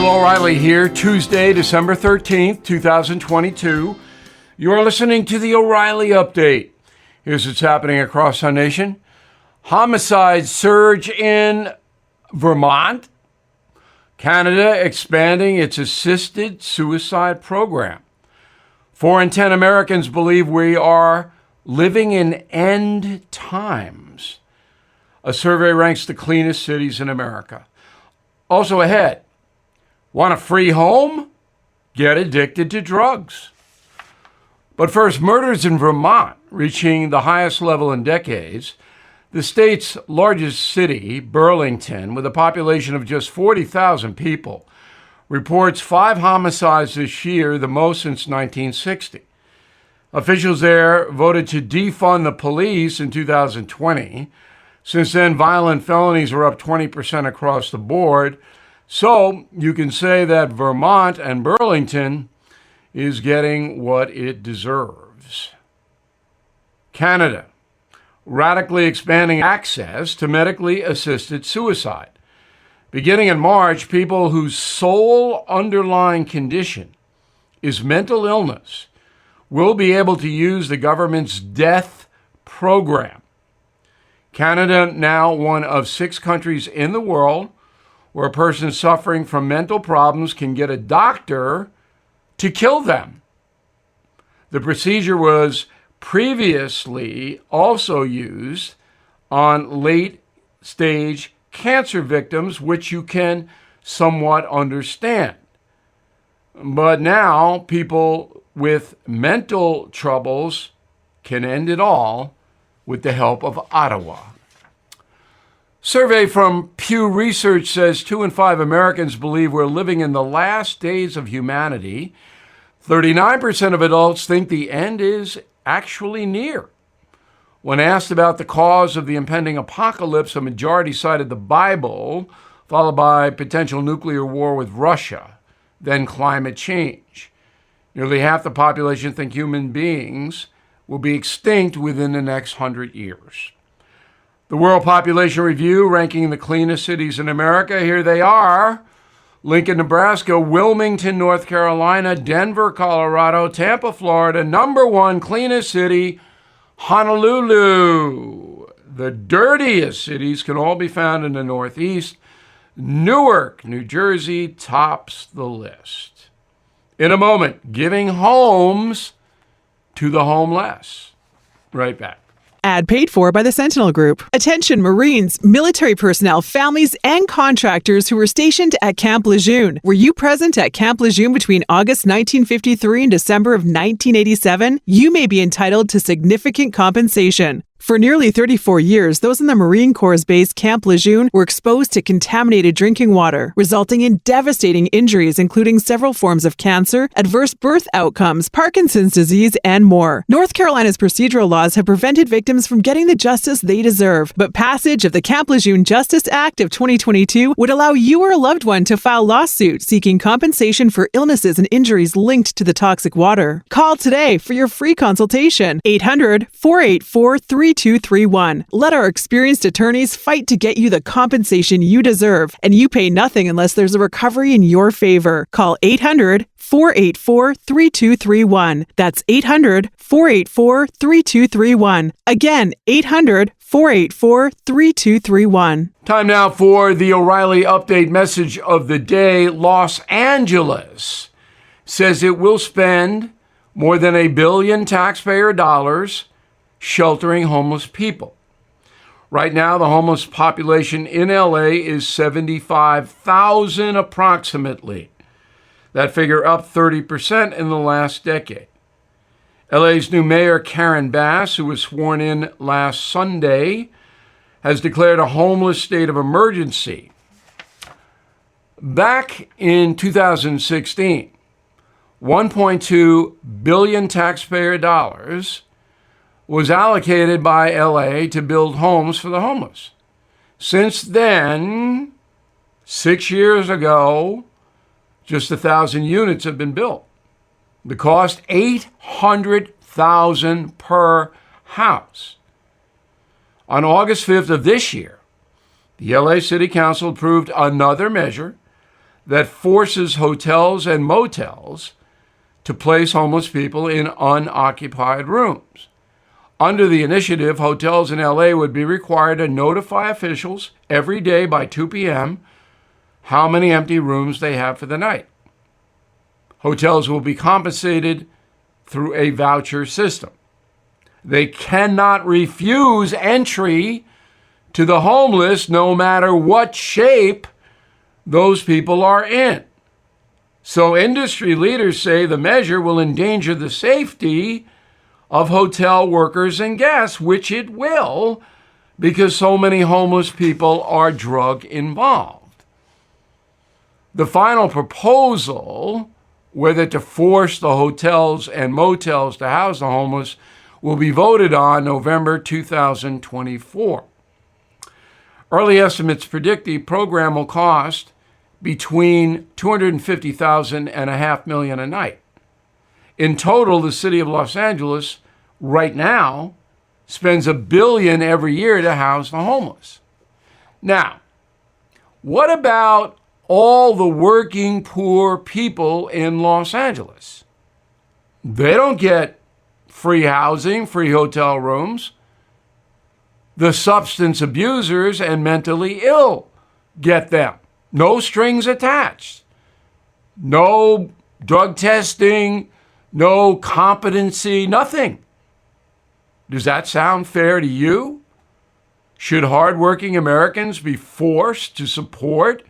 Bill O'Reilly here, Tuesday, December 13th, 2022. You are listening to the O'Reilly Update. Here's what's happening across our nation. Homicides surge in Vermont. Canada expanding its assisted suicide program. 4 in 10 Americans believe we are living in end times. A survey ranks the cleanest cities in America. Also ahead, want a free home? Get addicted to drugs. But first, murders in Vermont reaching the highest level in decades. The state's largest city, Burlington, with a population of just 40,000 people, reports 5 homicides this year, the most since 1960. Officials there voted to defund the police in 2020. Since then, violent felonies are up 20% across the board. So you can say that Vermont and Burlington is getting what it deserves. Canada, radically expanding access to medically assisted suicide. Beginning in March, people whose sole underlying condition is mental illness will be able to use the government's death program. Canada, now one of 6 countries in the world where a person suffering from mental problems can get a doctor to kill them. The procedure was previously also used on late-stage cancer victims, which you can somewhat understand. But now people with mental troubles can end it all with the help of Ottawa. Survey from Pew Research says 2 in 5 Americans believe we're living in the last days of humanity. 39% of adults think the end is actually near. When asked about the cause of the impending apocalypse, a majority cited the Bible, followed by potential nuclear war with Russia, then climate change. Nearly half the population think human beings will be extinct within the next 100 years. The World Population Review ranking the cleanest cities in America. Here they are: Lincoln, Nebraska; Wilmington, North Carolina; Denver, Colorado; Tampa, Florida; number 1 cleanest city, Honolulu. The dirtiest cities can all be found in the Northeast. Newark, New Jersey tops the list. In a moment, giving homes to the homeless. Right back. Ad paid for by the Sentinel Group. Attention Marines, military personnel, families, and contractors who were stationed at Camp Lejeune. Were you present at Camp Lejeune between August 1953 and December of 1987? You may be entitled to significant compensation. For nearly 34 years, those in the Marine Corps' base Camp Lejeune were exposed to contaminated drinking water, resulting in devastating injuries, including several forms of cancer, adverse birth outcomes, Parkinson's disease, and more. North Carolina's procedural laws have prevented victims from getting the justice they deserve, but passage of the Camp Lejeune Justice Act of 2022 would allow you or a loved one to file lawsuits seeking compensation for illnesses and injuries linked to the toxic water. Call today for your free consultation. 800-484-3231. Let our experienced attorneys fight to get you the compensation you deserve, and you pay nothing unless there's a recovery in your favor. Call 800-484-3231. That's 800-484-3231. Again, 800-484-3231. Time now for the O'Reilly Update message of the day. Los Angeles says it will spend more than $1 billion taxpayer dollars sheltering homeless people. Right now, the homeless population in LA is 75,000 approximately. That figure up 30% in the last decade. LA's new mayor, Karen Bass, who was sworn in last Sunday, has declared a homeless state of emergency. Back in 2016, $1.2 billion taxpayer dollars was allocated by LA to build homes for the homeless. Since then, 6 years ago, just 1,000 units have been built. The cost, $800,000 per house. On August 5th of this year, the LA City Council approved another measure that forces hotels and motels to place homeless people in unoccupied rooms. Under the initiative, hotels in LA would be required to notify officials every day by 2 p.m. how many empty rooms they have for the night. Hotels will be compensated through a voucher system. They cannot refuse entry to the homeless no matter what shape those people are in. So industry leaders say the measure will endanger the safety of hotel workers and guests, which it will, because so many homeless people are drug involved. The final proposal, whether to force the hotels and motels to house the homeless, will be voted on November 2024. Early estimates predict the program will cost between $250,000 and $500,000 a night. In total, the city of Los Angeles right now spends $1 billion every year to house the homeless. Now, what about all the working poor people in Los Angeles? They don't get free housing, free hotel rooms. The substance abusers and mentally ill get them. No strings attached. No drug testing, no competency, nothing. Does that sound fair to you? Should hardworking Americans be forced to support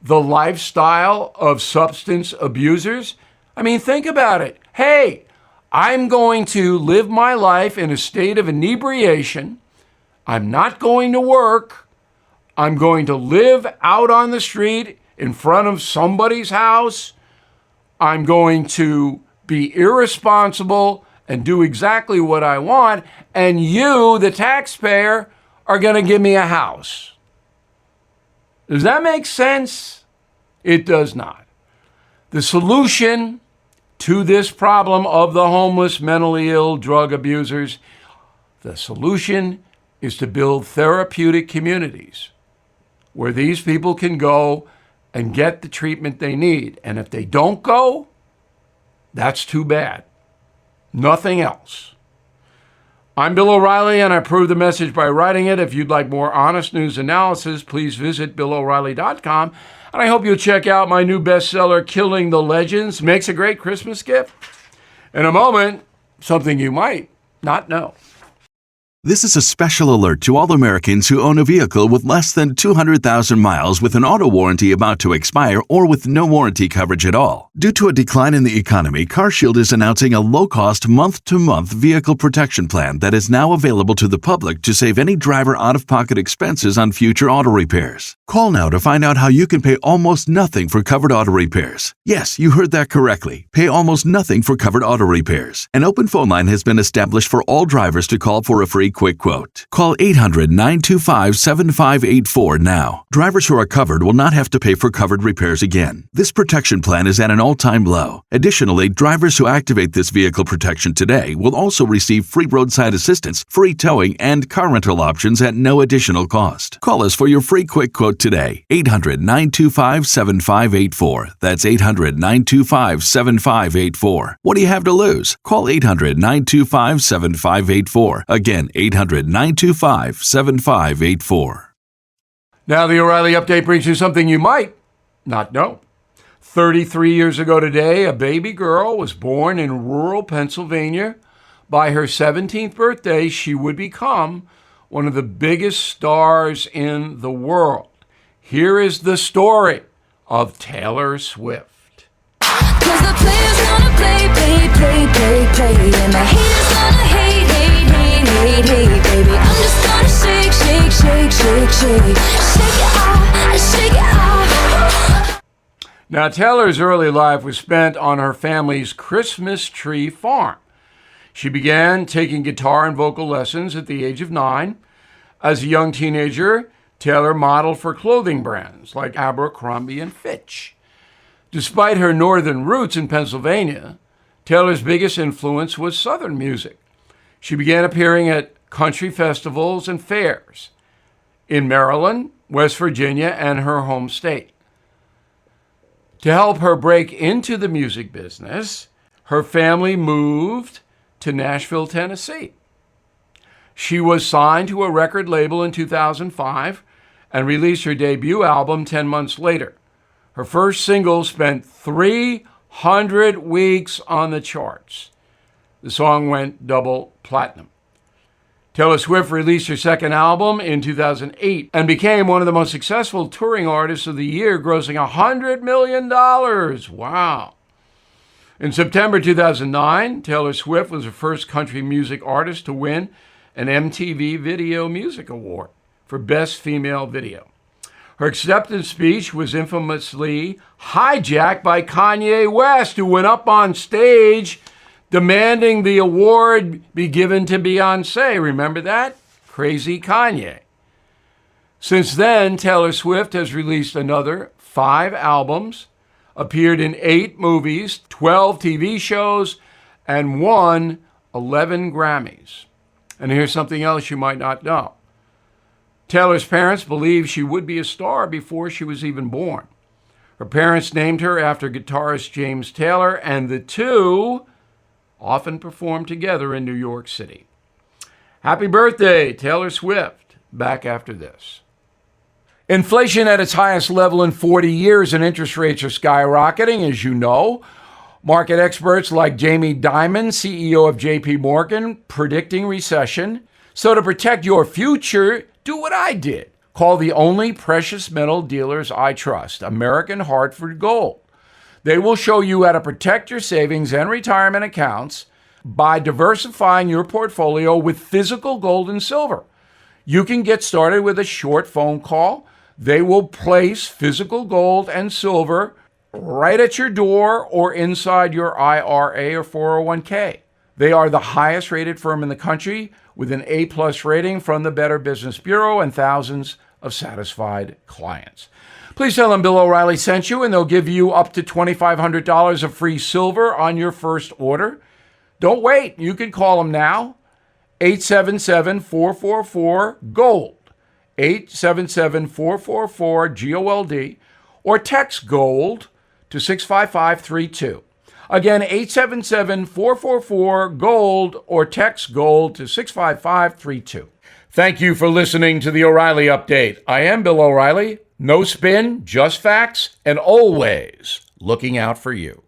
the lifestyle of substance abusers? I mean, think about it. Hey, I'm going to live my life in a state of inebriation. I'm not going to work. I'm going to live out on the street in front of somebody's house. I'm going to be irresponsible and do exactly what I want. And you, the taxpayer, are going to give me a house. Does that make sense? It does not. The solution to this problem of the homeless, mentally ill, drug abusers, the solution is to build therapeutic communities where these people can go and get the treatment they need. And if they don't go, that's too bad. Nothing else. I'm Bill O'Reilly, and I approve the message by writing it. If you'd like more honest news analysis, please visit BillO'Reilly.com. And I hope you'll check out my new bestseller, Killing the Legends. Makes a great Christmas gift. In a moment, something you might not know. This is a special alert to all Americans who own a vehicle with less than 200,000 miles with an auto warranty about to expire or with no warranty coverage at all. Due to a decline in the economy, CarShield is announcing a low-cost month-to-month vehicle protection plan that is now available to the public to save any driver out-of-pocket expenses on future auto repairs. Call now to find out how you can pay almost nothing for covered auto repairs. Yes, you heard that correctly. Pay almost nothing for covered auto repairs. An open phone line has been established for all drivers to call for a free quick quote. Call 800-925-7584 now. Drivers who are covered will not have to pay for covered repairs again. This protection plan is at an all-time low. Additionally, drivers who activate this vehicle protection today will also receive free roadside assistance, free towing, and car rental options at no additional cost. Call us for your free quick quote today. 800-925-7584. That's 800-925-7584. What do you have to lose? Call 800-925-7584. Again, 800-925-7584. Now, the O'Reilly Update brings you something you might not know. 33 years ago today, a baby girl was born in rural Pennsylvania. By her 17th birthday, she would become one of the biggest stars in the world. Here is the story of Taylor Swift. 'Cause the players gonna play, play, play, play, play, and the haters gonna hate, hate, hate, hate, hate, baby. I'm just gonna shake, shake, shake, shake, shake, shake it off, shake it off. Now, Taylor's early life was spent on her family's Christmas tree farm. She began taking guitar and vocal lessons at the age of 9. As a young teenager, Taylor modeled for clothing brands like Abercrombie and Fitch. Despite her northern roots in Pennsylvania, Taylor's biggest influence was Southern music. She began appearing at country festivals and fairs in Maryland, West Virginia, and her home state. To help her break into the music business, her family moved to Nashville, Tennessee. She was signed to a record label in 2005 and released her debut album 10 months later. Her first single spent 300 weeks on the charts. The song went double platinum. Taylor Swift released her second album in 2008 and became one of the most successful touring artists of the year, grossing $100 million. Wow. In September 2009, Taylor Swift was the first country music artist to win an MTV Video Music Award for Best Female Video. Her acceptance speech was infamously hijacked by Kanye West, who went up on stage demanding the award be given to Beyoncé. Remember that? Crazy Kanye. Since then, Taylor Swift has released another 5 albums, appeared in 8 movies, 12 TV shows, and won 11 Grammys. And here's something else you might not know. Taylor's parents believed she would be a star before she was even born. Her parents named her after guitarist James Taylor, and the two often performed together in New York City. Happy birthday, Taylor Swift. Back after this. Inflation at its highest level in 40 years and interest rates are skyrocketing, as you know. Market experts like Jamie Dimon, CEO of JP Morgan, predicting recession. So to protect your future, do what I did. Call the only precious metal dealers I trust, American Hartford Gold. They will show you how to protect your savings and retirement accounts by diversifying your portfolio with physical gold and silver. You can get started with a short phone call. They will place physical gold and silver right at your door or inside your IRA or 401k. They are the highest rated firm in the country with an A+ rating from the Better Business Bureau and thousands of satisfied clients. Please tell them Bill O'Reilly sent you, and they'll give you up to $2,500 of free silver on your first order. Don't wait. You can call them now, 877-444-GOLD, 877-444-GOLD, or text GOLD to 65532. Again, 877-444-GOLD, or text GOLD to 65532. Thank you for listening to the O'Reilly Update. I am Bill O'Reilly. No spin, just facts, and always looking out for you.